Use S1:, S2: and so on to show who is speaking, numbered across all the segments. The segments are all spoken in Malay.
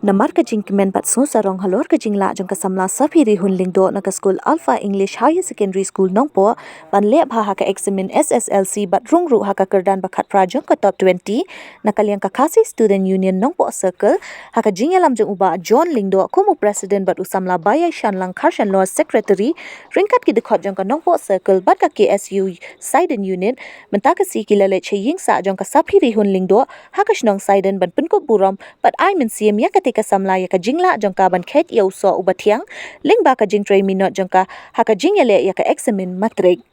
S1: Namar ka jing kemen bat so sarong halor ka jing la jong ka samla sapi ri hun ling do na ka school Alpha English Higher Secondary School nongpo ban le bha ha ka examin SSLC bat rung ru ha ka kerdan bakat prajong ka top 20 na kaliang ka Khasi Student Union nongpo circle ha ka jing yalam jong uba John ling do kumu president bat usamla bayai shanlang kharshan law secretary ringkat ki dekhot jong ka nongpo circle bat ka KSU Sidon unit menta ka si kilale che ying sa jong ka sapi ri hun ling do ha ka shnong Sidon ban pen ko buram bat ai min siam ya ka ka samla ya ka jingla jongka ban khet ya uso ubatiang ling ba ka jing tray minot jongka ha ka jingyale ya ka examin matrik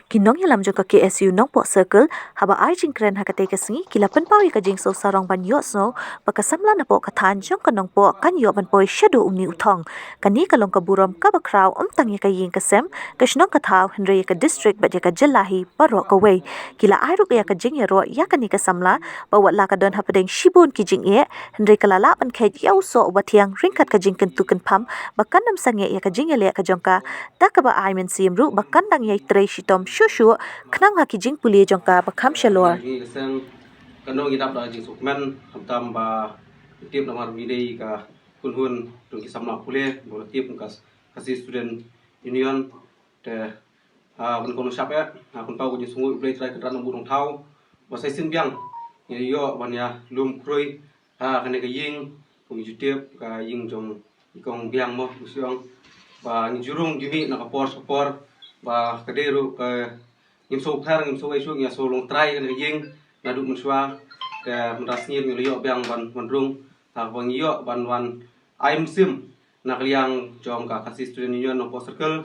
S1: kinong yalam jongka KSU nongpo circle haba ai jing kren ha ka te ka singi kila pen pau ya ka jing so sarong ban yo so ba ka samla na po ka than jong ka nongpo kan yo ban poi shadow umni uthong kani ka long ka buram ka ba kraw tang ya ka ying ka sem ka shnong ka thaw henre ya ka district ba ya ka jillahi paro ka wei kila ai ru ya ka jing ya ro ya ka ni ka samla ba wat la ka don ha padeng shibun ki jing e henre ka lala ban khet ya uso ubatiang ringkat ka jing ken tu ken pham ba kan nam sang ya ka jing ya le ka jongka ta ka ba ai men sim ru ba kan dang ya tre shitom shushu knang ha ki jing puli jongka ba kham shalor
S2: kanong idap da jing sukmen hamtam ba tiap namar videi ka kunhun tung ki samla pule bola tiap ka Khasi Student Union te kun kono syape kun pau kun sungu play try kedran nombu dong thau ba sai sin biang yo ban ya lum kroi kane ka ying kun tiap ka ying jong ikong biang mo usyong ba ni jurung jumi na ka por ba kaderu ka ngim so phar ngim so ai su ya so long try kane ka ying ngadu muswa ke rasnir ngyo biang ban rung bang yo ban aim sim nak liang jong ka Khasi Student Union no circle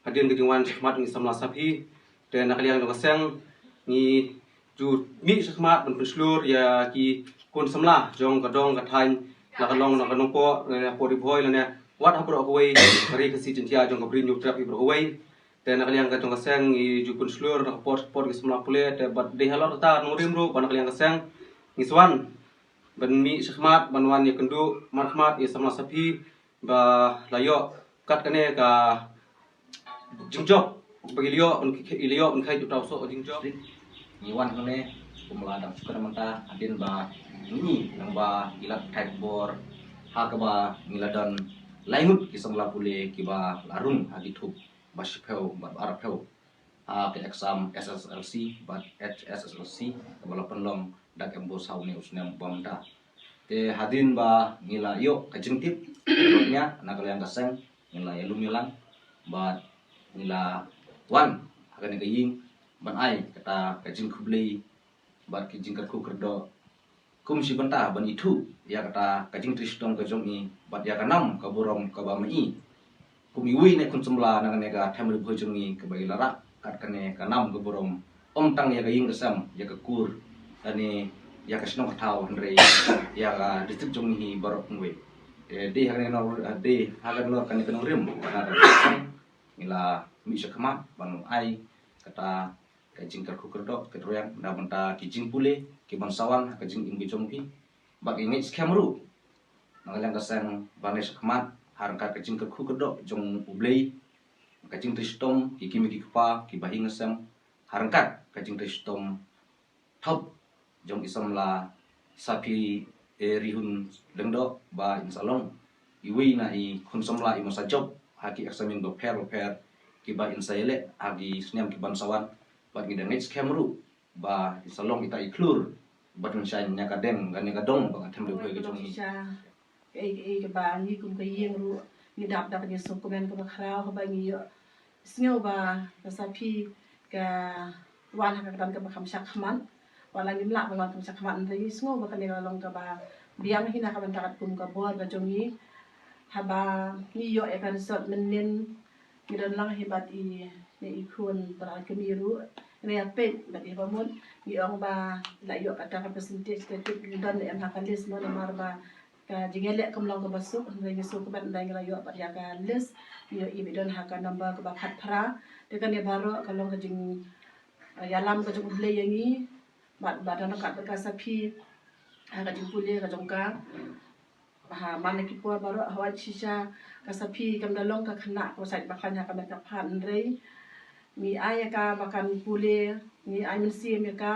S2: hadin ke jingwan khmat ni samla sapi te nak liang jong seng ni ju mi khmat ban slur ya ki kun samla jong ka dong ka thain nak long nak nong po ri boy la ne wat hapro hoi kari Khasi jintia jong ka brin yu trap ibro hoi te nak liang ka jong seng ni ju kun slur nak por ki samla pule te bat de halor ta nurim ru ban liang ka seng ni swan ban mi khmat ban wan ya kendu mar khmat ya samla sapi ba layo kat kane ka jingjok bagi liyo un khai tu tau so jingjok
S3: ni wan kane kumla dang sukar manta adin ba ni nang ba ilat thai bor ha ka ba miladon laingut ki samla pule ki ba larung ha thup ba shpheu ba arpheu ha ke exam SSLC ba HSLC ka ba penlom dak embo sauni usnem bomda te hadin ba ngila yo ka jingtip nya na kalian kaseng ngila ya lumilang ba ngila wan akan ga ying ban ai kata ka jing kublei ba ki jing ka ku kerdo kum si banta ban itu ya kata ka jing tristom ka jomi ba ya ka nam ka burom ka ba mai kum iwi ne kun semla na ne ga thamri bhojungi ka ba lara kat kane ka nam ka burom tang ya ka ying kasam ya ka kur ani ya ka sino ka thaw henre ya ka district jongi barok ngwe de hagane no de hagan no kan kan rim na mila mi shakma ban ai kata ka jing ka kukerdo ke royang na banta ki jing pule ki ban sawan ka jing imbi jompi bag ini skamru nangalang ka sang ban shakma harang ka jing ka kukerdo jong ublei ka jing tristom ki kimi ki pa ki bahing sam harang ka jing tristom top jong isam la sapi rihun lengdo ba insalong iwi na i konsum la i masa job haki eksamin do per ki ba insaile agi sniam ki bansawan ba gi next camru ba insalong ita iklur ba tun shay nya ka dem ga ne ga dong ba them do ke jong
S4: ke ba ni kum ka yeng ru ni dap dak ni so komen ko khra ba ni yo snyo ba sapi ka wan ha ka dan ka ba kham shak khman wala ni mla ba tum sak khman ni sngo ba ka ni long ka ba biang hina ka ban takat kum ka bor ba jongi haba ni yo e kan sot menin ni dan lang hebat i ni ikun para kemiru ni ape ba di ba mun ni ong ba la yo kata ka percentage ka tip dan em ha kalis mo na mar ba ka jingele kum long ka basu ni so ka ban dai la yo ba ya ka list yo i don ha ka number ka ba khat phra de kan ni baro ka long ka jing yalam ka jung ble yangi ba dan ka ka sapi ka jing pule ka jongka ha mana ki po baro hawa shisha ka sapi kam dalong ka khna ko sai ba khanya ka ba ka phan rei mi ayah ka bakan pule mi ay mensi mi ka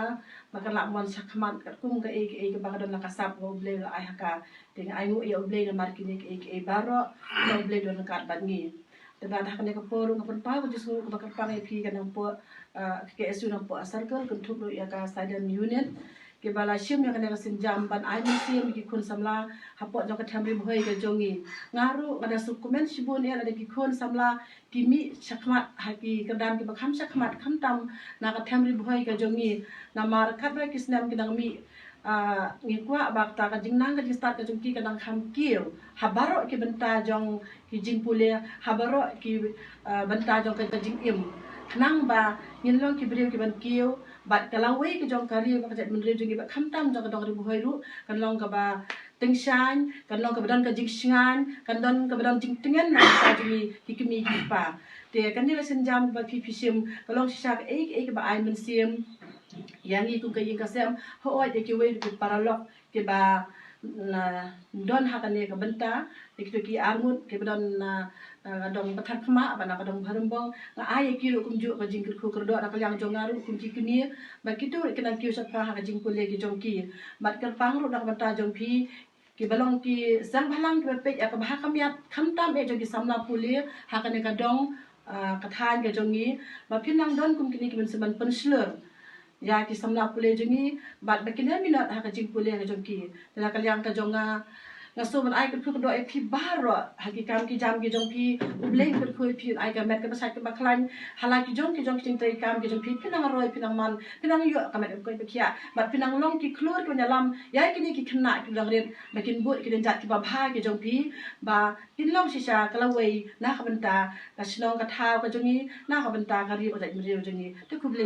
S4: bakan lakman sakmat kat kum ka e bakan don nakasap go ble ayah ka ting ay ngu ya ble na markini e baro no ble don kat bat ngi teba dah kene ka poru ka pa ko jisu ka bakan pa pi ka nang po ke esu nang po circle kun thuk ya ka stadium unit ke bala shim ya kene ka sinjam ban ay mensi mi ki kun samla hapot jo ka thamri bhoi ka jongi ngaru ada sukumen shibun ya ada ki kun samla kimi sakmat haki kedam ki bakham sakmat khamtam na ka thamri bhoi ka jongi na mar khatba kisnam ki nang mi ngikwa bakta ka jingnang ka start ka jongki ka nang kham kiu habaro ki benta jong ki jingpule habaro ki benta jong ka jing im nang ba ngilong ki brio ki ban kiu bat kalawe ki jong kari ba ka men jongi ba khamtam jong ka dong ri bhoi ru kan long ka ba tengshan kan long ka badan ka jing singan kan don ka badan jing tengen na ka jing ki kimi ki pa te kan ni la senjam ba pi sim ka long sisa ka e ba ai men sim yang ni kum ka yin ka sem ho oi de ki we ki paralok ke ba na don ha kan ne ka benta ki armut ke badan na dong pathat khma ba na dong bharembong na ai ki ru kum ju ka jing ku kerdo na ka yang jongaru kum ki kini ba ki tu ke nang ki sa pa ha ka jing pule ki jong ki bat ka pang ru na benta jong pi ki balong ki sang balang ki pe ya ka ba kam ya kham tam e jong ki samla pule ha ka ne ka dong ka than ka jong ni ba pinang don kum kini ki men seman penslur ya ki samla pule jongi bat bakina minat ha ka jing pule ka jong ki la ka yang ka jonga ngaso man ai ka phu do e phi baro ha ki kam ki jam ki jong pi ubleng ka khoi phi ai ka met ka basai ka baklan hala ki jong ting tai kam ki jong pi pinang roi pinang man pinang yo ka met ko kia bat pinang long ki klur ko nyalam ya ki ni ki khna ki dang ren bakin bu ki den jat ki ba bha ki jong pi ba tin long sisa ka la wei na ka benta ka snong ka thau ka jongi na ka benta ka ri o dai mi ri jongi to kuble